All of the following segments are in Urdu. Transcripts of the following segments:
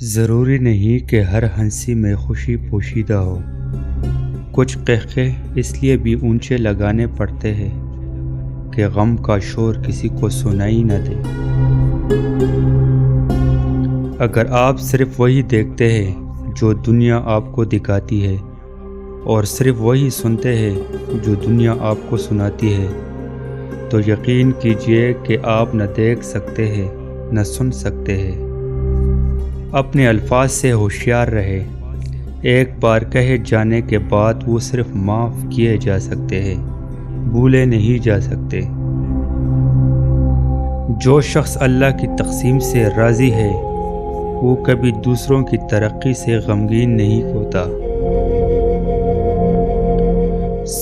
ضروری نہیں کہ ہر ہنسی میں خوشی پوشیدہ ہو۔ کچھ قہقہے اس لیے بھی اونچے لگانے پڑتے ہیں کہ غم کا شور کسی کو سنائی نہ دے۔ اگر آپ صرف وہی دیکھتے ہیں جو دنیا آپ کو دکھاتی ہے اور صرف وہی سنتے ہیں جو دنیا آپ کو سناتی ہے، تو یقین کیجئے کہ آپ نہ دیکھ سکتے ہیں نہ سن سکتے ہیں۔ اپنے الفاظ سے ہوشیار رہے۔ ایک بار کہے جانے کے بعد وہ صرف معاف کیے جا سکتے ہیں، بھولے نہیں جا سکتے۔ جو شخص اللہ کی تقسیم سے راضی ہے وہ کبھی دوسروں کی ترقی سے غمگین نہیں ہوتا۔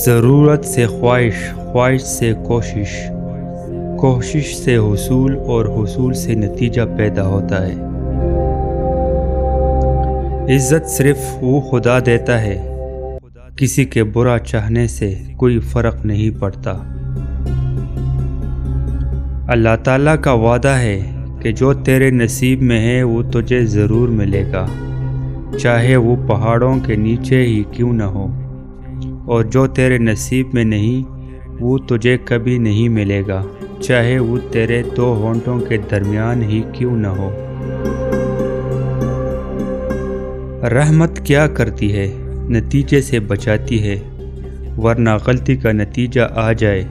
ضرورت سے خواہش، خواہش سے کوشش، کوشش سے حصول اور حصول سے نتیجہ پیدا ہوتا ہے۔ عزت صرف وہ خدا دیتا ہے، کسی کے برا چاہنے سے کوئی فرق نہیں پڑتا۔ اللہ تعالیٰ کا وعدہ ہے کہ جو تیرے نصیب میں ہے وہ تجھے ضرور ملے گا، چاہے وہ پہاڑوں کے نیچے ہی کیوں نہ ہو، اور جو تیرے نصیب میں نہیں وہ تجھے کبھی نہیں ملے گا، چاہے وہ تیرے دو ہونٹوں کے درمیان ہی کیوں نہ ہو۔ رحمت کیا کرتی ہے؟ نتیجے سے بچاتی ہے، ورنہ غلطی کا نتیجہ آ جائے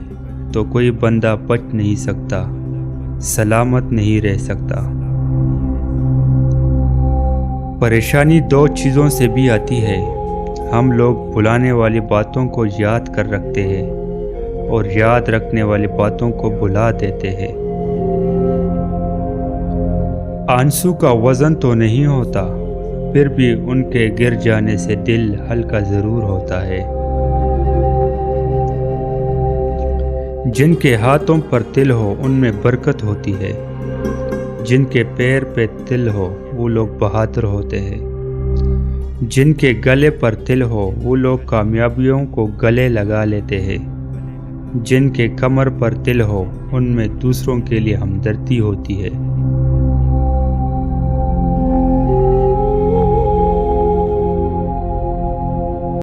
تو کوئی بندہ بچ نہیں سکتا، سلامت نہیں رہ سکتا۔ پریشانی دو چیزوں سے بھی آتی ہے۔ ہم لوگ بھلانے والی باتوں کو یاد کر رکھتے ہیں اور یاد رکھنے والی باتوں کو بھلا دیتے ہیں۔ آنسو کا وزن تو نہیں ہوتا، پھر بھی ان کے گر جانے سے دل ہلکا ضرور ہوتا ہے۔ جن کے ہاتھوں پر تل ہو ان میں برکت ہوتی ہے، جن کے پیر پہ تل ہو وہ لوگ بہادر ہوتے ہیں، جن کے گلے پر تل ہو وہ لوگ کامیابیوں کو گلے لگا لیتے ہیں، جن کے کمر پر تل ہو ان میں دوسروں کے لیے ہمدردی ہوتی ہے۔